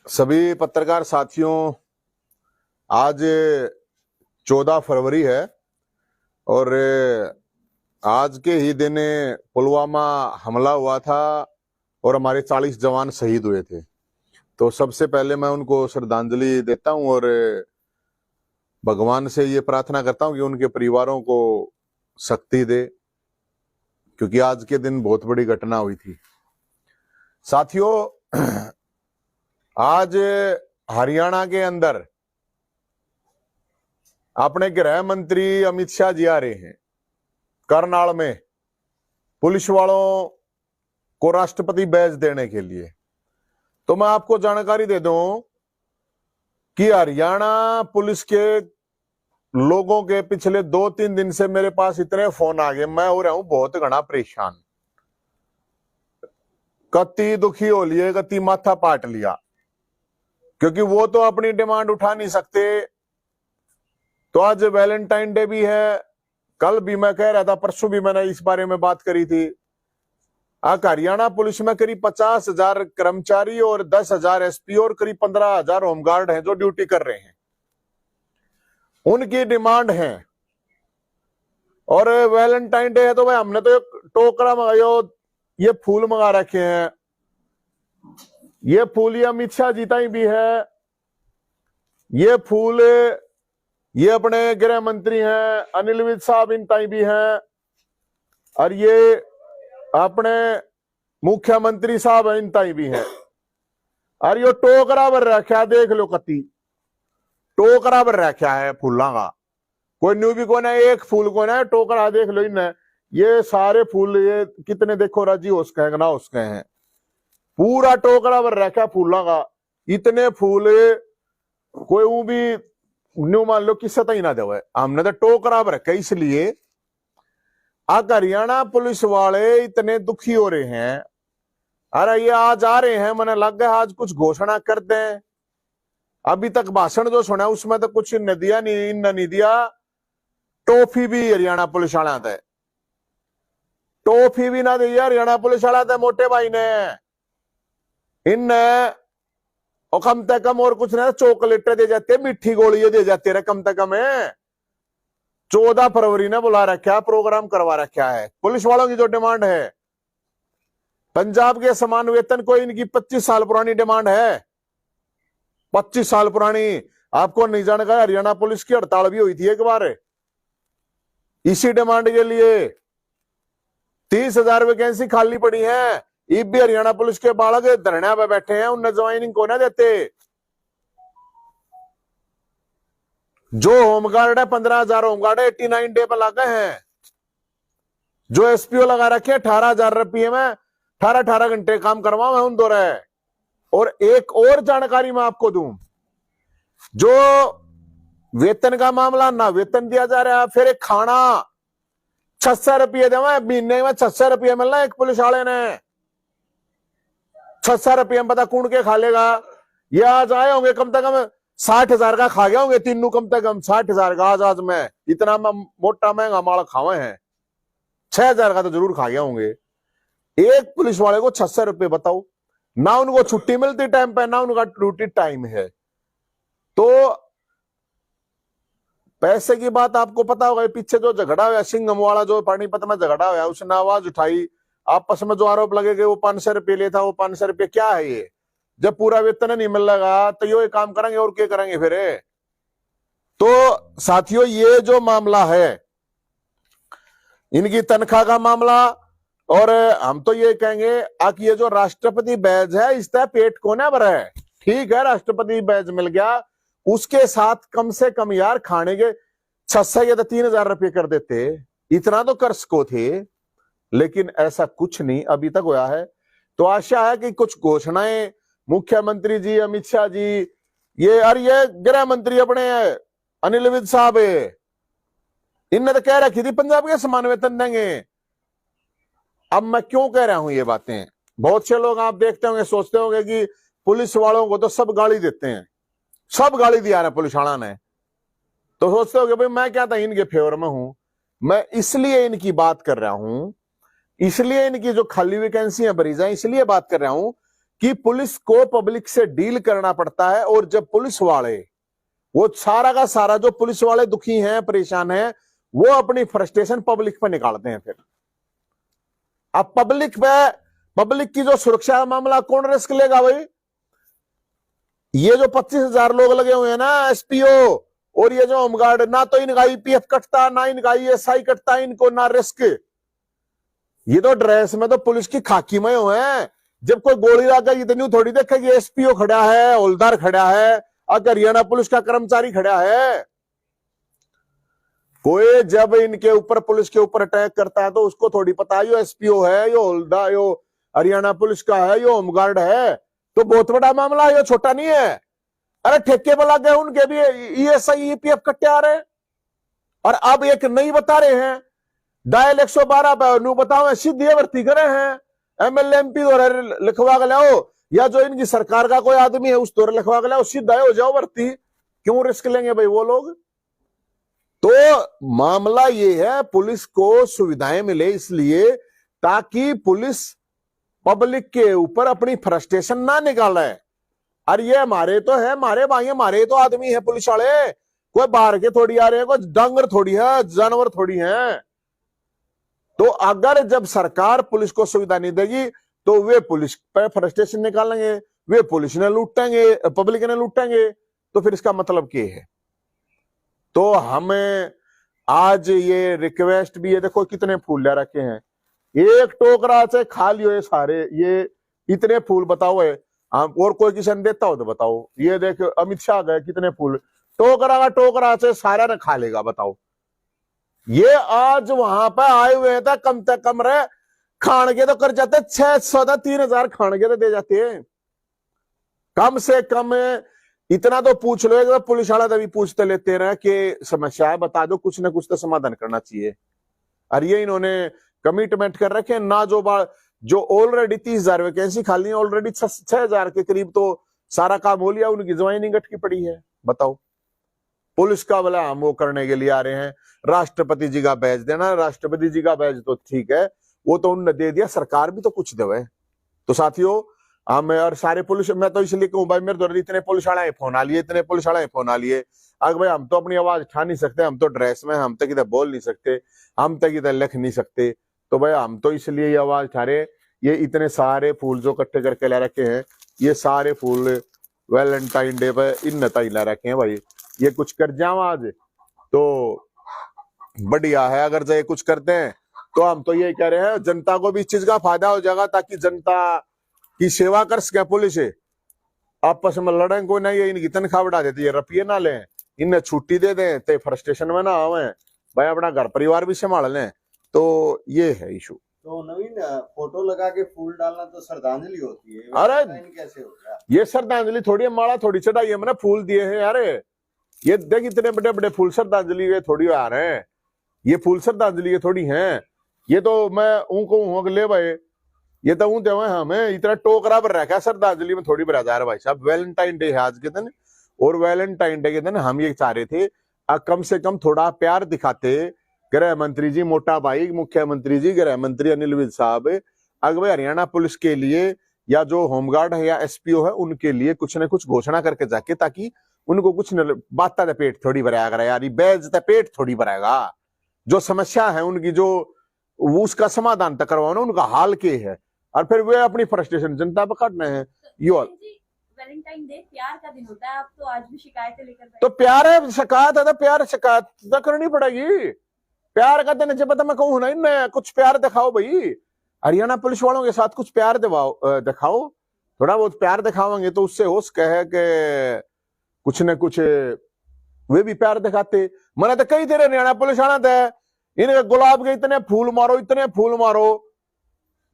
सभी पत्रकार साथियों, आज 14 फरवरी है और आज के ही दिन पुलवामा हमला हुआ था और हमारे 40 जवान शहीद हुए थे। तो सबसे पहले मैं उनको श्रद्धांजलि देता हूं और भगवान से ये प्रार्थना करता हूं कि उनके परिवारों को शक्ति दे, क्योंकि आज के दिन बहुत बड़ी घटना हुई थी। साथियों, आज हरियाणा के अंदर अपने गृह मंत्री अमित शाह जी आ रहे हैं करनाल में पुलिस वालों को राष्ट्रपति बैज देने के लिए। तो मैं आपको जानकारी दे दूं कि हरियाणा पुलिस के लोगों के पिछले 2-3 दिन से मेरे पास इतने फोन आ गए, मैं हो रहा हूं बहुत घना परेशान। कति दुखी हो लिए, कति माथा पाट लिया, क्योंकि वो तो अपनी डिमांड उठा नहीं सकते। तो आज वैलेंटाइन डे भी है, कल भी मैं कह रहा था, परसों भी मैंने इस बारे में बात करी थी। हरियाणा पुलिस में करीब 50,000 कर्मचारी और 10,000 एसपी और करीब 15,000 होमगार्ड हैं जो ड्यूटी कर रहे हैं। उनकी डिमांड है और वैलेंटाइन डे है तो भाई हमने तो टोकरा मंगाया, ये फूल मंगा रखे हैं। ये फूल ये अमित शाह जी ताई भी है, ये फूल ये अपने गृह मंत्री हैं अनिल विज साहब इन ताई भी हैं, और ये अपने मुख्यमंत्री साहब इन ताई भी हैं। और ये टोकरा भर रखा, देख लो कति टोकरा भर रखा है फूलों का। कोई न्यू भी को ना, एक फूल को ना, टोकरा देख लो इन। ये सारे फूल ये कितने देखो राजी उसके हैं ना उसके हैं, पूरा टोकरा भर रखा फूलों का। इतने फूल कोई वो भी न्यू मान लो किस्सा ही ना दे, हमने तो टोकरा भर रखा। इसलिए आज हरियाणा पुलिस वाले इतने दुखी हो रहे हैं। अरे ये आज आ रहे हैं, मैंने लग गया आज कुछ घोषणा कर दें। अभी तक भाषण जो सुना उसमें तो कुछ न दिया, नहीं दिया। टॉफी भी हरियाणा पुलिस वाला था, टॉफी भी ना दी हरियाणा पुलिस वाला था मोटे भाई ने। इन और कम से कम और कुछ ना, चॉकलेट दे जाते, मीठी गोलियां दे जाते रहे कम से कम। 14 फरवरी ने बुला रखा, प्रोग्राम करवा रखा है। पुलिस वालों की जो डिमांड है, पंजाब के समान वेतन, कोई इनकी 25 साल पुरानी डिमांड है, 25 साल पुरानी। आपको नहीं जानकर हरियाणा पुलिस की हड़ताल भी हुई थी एक बार इसी डिमांड के लिए। 30,000 वैकेंसी खाली पड़ी है। इब भी हरियाणा पुलिस के बालक धरने पे बैठे हैं, उन्हें ज्वाइनिंग को ना देते। जो होमगार्ड है 15,000 होमगार्ड 89 डे पर लगे हैं। जो एसपीओ लगा रखे 18,000 रुपये में 18 घंटे काम करवा मैं उन दो रहे। और एक और जानकारी मैं आपको दूं, जो वेतन का मामला, ना वेतन दिया जा रहा है, फिर एक खाना 600 रुपये देवा महीने में। 600 रुपये मिलना एक पुलिस वाले ने, 600 रुपये में पता कौन के खा लेगा। ये आज आए होंगे कम से कम 60,000 का खा गया होंगे तीनों, कम से कम 60,000 का। आज में इतना मोटा महंगा माल खावे हैं, 6,000 का तो जरूर खा गया होंगे। एक पुलिस वाले को 600 रुपये, बताओ। ना उनको छुट्टी मिलती टाइम पे, ना उनका ड्यूटी टाइम है। तो पैसे की बात आपको पता होगा। पीछे जो झगड़ा हुआ सिंघम वाला, जो पानीपत में झगड़ा हुआ, उसने आवाज उठाई आपस में, जो आरोप लगे कि वो 500 रुपये लेता, वो 500 रुपये क्या है ये। जब पूरा वेतन नहीं मिल रहा तो ये काम करेंगे और क्या करेंगे फिर। तो साथियों, ये जो मामला है इनकी तनख्वाह का मामला, और हम तो ये कहेंगे कि ये जो राष्ट्रपति बैज है इसका पेट को ना भरा है। ठीक है, राष्ट्रपति बैज मिल गया, उसके साथ कम से कम यार खाने के 600 या 3,000 रुपये कर देते, इतना तो कर सको थे। लेकिन ऐसा कुछ नहीं अभी तक हुआ है। तो आशा है कि कुछ घोषणाएं मुख्यमंत्री जी अमित शाह जी, ये और ये गृह मंत्री अपने अनिल विज साहब, इनने तो कह रखी थी पंजाब के समान वेतन देंगे। अब मैं क्यों कह रहा हूं ये बातें, बहुत से लोग आप देखते होंगे, सोचते होंगे कि पुलिस वालों को तो सब गाली देते हैं, सब गाली दिया रहा पुलिस वाला ने। तो सोचते होंगे भाई मैं क्या था इनके फेवर में हूं। मैं इसलिए इनकी बात कर रहा हूं, इसलिए इनकी जो खाली वैकेंसी भरी जाए, इसलिए बात कर रहा हूं कि पुलिस को पब्लिक से डील करना पड़ता है, और जब पुलिस वाले वो सारा का सारा जो पुलिस वाले दुखी हैं, परेशान हैं, वो अपनी फ्रस्ट्रेशन पब्लिक पर निकालते हैं। फिर अब पब्लिक की जो सुरक्षा का मामला कौन रिस्क लेगा भाई? ये जो 25,000 लोग लगे हुए हैं ना एसपीओ, और ये जो होमगार्ड, ना तो इनका ईपीएफ कटता, ना इनका ईएसआई कटता, इनको ना रिस्क। ये तो ड्रेस में तो पुलिस की खाकी में हुए हैं। जब कोई गोली लगा इतनी थोड़ी देखेगी एसपीओ खड़ा है, हवलदार खड़ा है, और हरियाणा पुलिस का कर्मचारी खड़ा है। कोई जब इनके ऊपर, पुलिस के ऊपर अटैक करता है तो उसको थोड़ी पता है यो एसपीओ है, यो हवलदार, यो हरियाणा पुलिस का है, यो होमगार्ड है। तो बहुत बड़ा मामला है, यो छोटा नहीं है। अरे ठेके पर लग गए उनके भी ईएसआई ईपीएफ कट्टे आ रहे हैं। और अब एक नहीं बता रहे हैं, डायल 112 नु बताओ, सीधे भर्ती करे हैं। एमएलए एमपी द्वारा लिखवा के लाओ, या जो इनकी सरकार का कोई आदमी है उस द्वारा लिखवा के लाओ, सीधा हो जाओ भर्ती। क्यों रिस्क लेंगे भाई वो लोग? तो मामला ये है, पुलिस को सुविधाएं मिले इसलिए ताकि पुलिस पब्लिक के ऊपर अपनी फ्रस्ट्रेशन ना निकाले। और ये हमारे तो है, हमारे भाई, हमारे तो आदमी है पुलिस वाले, कोई बाहर के थोड़ी आ रहे हैं, कोई डांगर थोड़ी है, जानवर थोड़ी है। तो अगर जब सरकार पुलिस को सुविधा नहीं देगी तो वे पुलिस पर फ्रस्ट्रेशन निकालेंगे, वे पुलिस ने लूटेंगे, पब्लिक ने लूटेंगे। तो फिर इसका मतलब क्या है? तो हमें आज ये रिक्वेस्ट भी है, देखो कितने फूल ले रखे हैं, एक टोकरा से खा लियो ये सारे, ये इतने फूल बताओ है। और कोई किसी ने देता हो तो बताओ। ये देख अमित शाह गए, कितने फूल, टोकरा का टोकरा से सारा ने खा लेगा, बताओ। ये आज वहां पर आए हुए थे, कम से कम रहे खान के तो कर जाते 600 3,000 खान के तो दे जाते हैं कम से कम। इतना तो पूछ लो, एक पुलिस वाला तभी पूछते लेते रहे कि समस्या है बता दो, कुछ ना कुछ तो समाधान करना चाहिए। और ये इन्होंने कमिटमेंट कर रखे ना, जो ऑलरेडी 30,000 वैकेंसी खाली है, ऑलरेडी 6,000 के करीब तो सारा काम हो लिया, उनकी ज्वाइनिंग अटकी पड़ी है। बताओ, पुलिस का बोला हम वो करने के लिए आ रहे हैं, राष्ट्रपति जी का बैज देना। राष्ट्रपति जी का बैज तो ठीक है, वो तो उन्होंने दे दिया, सरकार भी तो कुछ देवे। तो साथियों, हम और सारे पुलिस, मैं तो इसलिए कहूँ भाई, मेरे द्वारा इतने पुलिस वाले फोन आ लिए, इतने पुलिस वाले फोन आ लिए। अगर भाई हम तो अपनी आवाज उठा नहीं सकते, हम तो ड्रेस में, हम तक इधर बोल नहीं सकते, हम तक इधर लिख नहीं सकते, तो भाई हम तो इसलिए ये आवाज उठा रहे। ये इतने सारे फूल जो इकट्ठे करके ला रखे हैं, ये सारे फूल वैलेंटाइन डे पे इन नताई ला रखे हैं भाई। ये कुछ कर जाओ आज तो बढ़िया है, अगर जो ये कुछ करते हैं तो हम तो ये कह रहे हैं, जनता को भी इस चीज का फायदा हो जाएगा, ताकि जनता की सेवा कर सके। पुलिस आपस में लड़े को नहीं, इनकी तनख्वाह बढ़ा देती है, रुपये ना लें, इन्हें छुट्टी दे दें, तो फ्रस्ट्रेशन में ना आवे भाई, अपना घर परिवार भी संभाल लें। तो ये है इशू। तो नवीन, फोटो लगा के फूल डालना तो श्रद्धांजलि होती है, अरे कैसे हो गया? ये श्रद्धांजलि थोड़ी है, माला थोड़ी चढ़ाई है, मैंने फूल दिए हैं यार। ये देख इतने बड़े बड़े फूल श्रद्धांजलि ये थोड़ी आ रहे हैं, ये फूल श्रद्धांजलि ये थोड़ी हैं। ये तो मैं उनको ले भाई, ये तो ऊँ देवे हमें इतना टोकरा पर रखा, श्रद्धांजलि में थोड़ी बराजा है भाई साहब। वैलेंटाइन डे है आज के दिन, और वैलेंटाइन डे के दिन हम ये चाह रहे थे कम से कम थोड़ा प्यार दिखाते। गृह मंत्री जी मोटा भाई, मुख्यमंत्री जी, गृह मंत्री अनिल विज साहब, अगर हरियाणा पुलिस के लिए या जो होमगार्ड है या एसपीओ है उनके लिए कुछ न कुछ घोषणा करके जाके, ताकि उनको कुछ न बात पेट थोड़ी भराएगा यार, बैज पेट थोड़ी भराएगा। जो समस्या है उनकी, जो उसका समाधान तक करवाना, उनका हाल के है, और फिर वे अपनी फ्रस्ट्रेशन जनता पर काटना है। वैलेंटाइन डे प्यार का दिन होता है, आप तो आज भी शिकायतें लेकर तो प्यार है, शिकायत है तो प्यार शिकायत तो करनी पड़ेगी। प्यार का दिन जब मैं कहूँ ना, इनमें कुछ प्यार दिखाओ भाई, हरियाणा पुलिस वालों के साथ कुछ प्यार दिखाओ, थोड़ा बहुत प्यार दिखाओगे तो उससे हो सके है कि कुछ न कुछ वे भी प्यार दिखाते। मैंने तो कई देर हरियाणा पुलिस आना था, इनके गुलाब के इतने फूल मारो, इतने फूल मारो,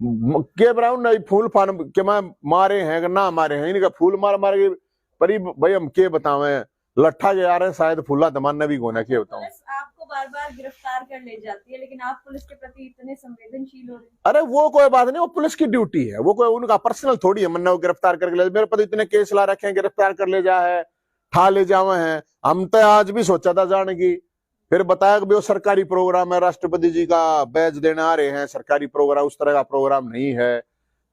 के ब्राउन नहीं फूल फान के मैं मारे हैं कि ना मारे हैं, इनका फूल मार मार के परी भाई हम के बतावे, लट्ठा के आ रहे हैं शायद फूला दमाना भी गोना के बताऊं। आपको बार बार गिरफ्तार कर ले जाती है, लेकिन आप पुलिस के प्रति इतने संवेदनशील हो रहे हैं। अरे वो कोई बात नहीं, वो पुलिस की ड्यूटी है, वो कोई उनका पर्सनल थोड़ी है, मन्ना वो गिरफ्तार करके ले। मेरे पर इतने केस ला रखे हैं, गिरफ्तार कर ले जा है, ठा ले जावे हैं। हम तो आज भी सोचा था जाने की, फिर बताया कि वो सरकारी प्रोग्राम है, राष्ट्रपति जी का बैज देने आ रहे हैं, सरकारी प्रोग्राम उस तरह का प्रोग्राम नहीं है।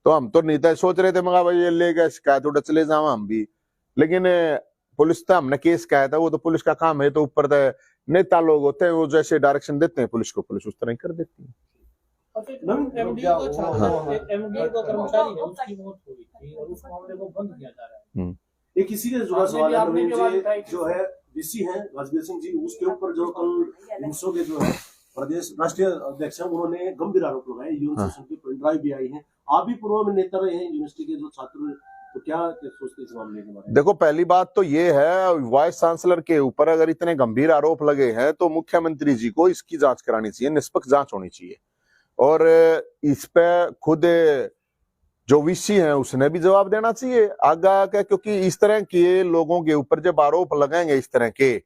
तो हम तो नहीं था सोच रहे थे मगर भाई ये ले गए शिकायत उठा चले जाओ हम भी, लेकिन पुलिस तो हमने केस किया था, वो तो पुलिस का काम है, तो ऊपर नेता लोग होते हैं वो जैसे डायरेक्शन देते हैं पुलिस को, पुलिस उस तरह ही कर देती है। एमडी का कर्मचारी है, उसकी मौत हो गई थी और उस मामले को बंद किया जा रहा है। एक इसी से जुड़ा सवाल है नवीन जी, जो है डीसी हैं राजवीर सिंह जी, उसके ऊपर जो कल इंसो के जो है प्रदेश राष्ट्रीय अध्यक्ष हैं, उन्होंने गंभीर आरोप लगाए। यूनियन सेशन की पेन ड्राइव भी आई है, आप भी पूर्व में नेता रहे हैं यूनिवर्सिटी के जो छात्र, तो क्या सोचते इस मामले के बारे में? देखो पहली बात तो ये है, वाइस चांसलर के ऊपर अगर इतने गंभीर आरोप लगे हैं तो मुख्यमंत्री जी को इसकी जांच करानी चाहिए, निष्पक्ष जांच होनी चाहिए। और इस पे खुद जो वीसी है उसने भी जवाब देना चाहिए आगे, क्योंकि इस तरह के लोगों के ऊपर जब आरोप लगाएंगे इस तरह के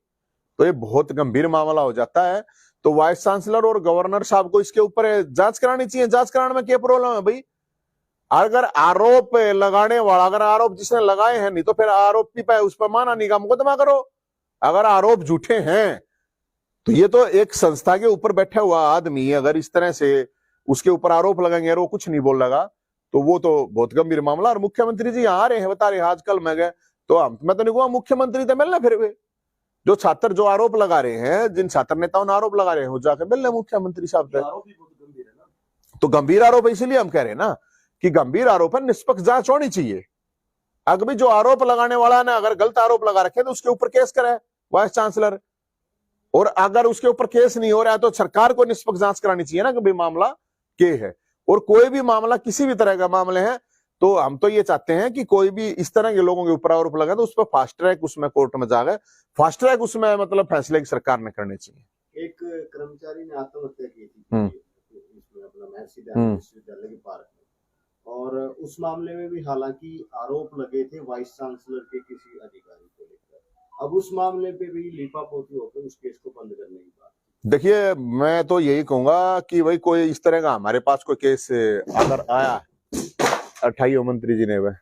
तो ये बहुत गंभीर मामला हो जाता है। तो वाइस चांसलर और गवर्नर साहब को इसके ऊपर जांच करानी चाहिए। जांच कराने में क्या प्रॉब्लम है भाई? अगर आरोप लगाने वाला, अगर आरोप जिसने लगाए हैं, नहीं तो फिर आरोपी पे उस पर माना नहीं का मुकदमा करो। अगर आरोप झूठे हैं तो ये तो एक संस्था के ऊपर बैठा हुआ आदमी अगर इस तरह से उसके ऊपर आरोप लगाएंगे और वो कुछ नहीं बोल लगा तो वो तो बहुत गंभीर मामला। और मुख्यमंत्री जी आ रहे हैं, बता रहे हैं, आजकल मैं गए तो मैं तो नहीं कहूँगा मुख्यमंत्री तो मिलना, फिर वे जो छात्र जो आरोप लगा रहे हैं, जिन छात्र नेताओं ने आरोप लगा रहे हैं, वो जाकर मिलने मुख्यमंत्री साहब से। आरोप भी बहुत गंभीर है ना, तो गंभीर आरोप है, इसीलिए हम कह रहे हैं ना कि गंभीर आरोप है, निष्पक्ष जांच होनी चाहिए। अगर भी जो आरोप लगाने वाला ने अगर गलत आरोप लगा रखे तो उसके ऊपर केस करे वाइस चांसलर, और अगर उसके ऊपर केस नहीं हो रहा है तो सरकार को निष्पक्ष जांच करानी चाहिए ना कि भाई मामला क्या है। और कोई भी मामला, किसी भी तरह का मामले हैं, तो हम तो ये चाहते हैं कि कोई भी इस तरह के लोगों के ऊपर आरोप लगा तो उस पर फास्ट ट्रैक उसमें कोर्ट में जाए, फास्ट ट्रैक उसमें मतलब फैसले की सरकार ने करने चाहिए। एक कर्मचारी ने आत्महत्या की थी इसमें अपना महर्षि दयानंद विश्वविद्यालय के पार्क में, और उस मामले में भी हालांकि आरोप लगे थे वाइस चांसलर के किसी अधिकारी को लेकर। अब उस मामले पे भी लीपापोती होकर उस केस को बंद करने की बात। देखिए मैं तो यही कहूंगा कि भाई कोई इस तरह का हमारे पास कोई केस अगर आया 28 मंत्री जी ने वह,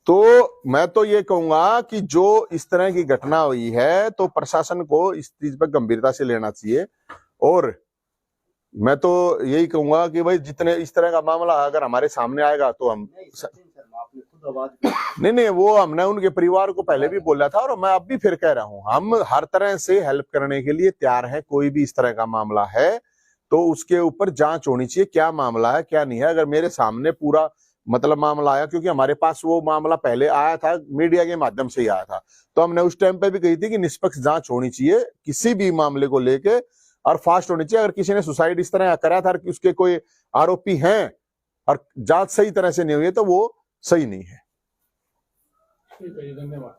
तो मैं तो ये कहूंगा कि जो इस तरह की घटना हुई है तो प्रशासन को इस चीज पर गंभीरता से लेना चाहिए। और मैं तो यही कहूंगा कि भाई जितने इस तरह का मामला अगर हमारे सामने आएगा तो हम आपने खुद आवाज नहीं वो हमने उनके परिवार को पहले भी बोला था और मैं अब भी फिर कह रहा हूं, हम हर तरह से हेल्प करने के लिए तैयार हैं। कोई भी इस तरह का मामला है तो उसके ऊपर जांच होनी चाहिए, क्या मामला है क्या नहीं है। अगर मेरे सामने पूरा मतलब मामला आया, क्योंकि हमारे पास वो मामला पहले आया था, मीडिया के माध्यम से ही आया था, तो हमने उस टाइम पे भी कही थी कि निष्पक्ष जांच होनी चाहिए किसी भी मामले को लेके, और फास्ट होनी चाहिए। अगर किसी ने सुसाइड इस तरह करा था कि उसके कोई आरोपी हैं और जांच सही तरह से नहीं हुई है तो वो सही नहीं है। धन्यवाद।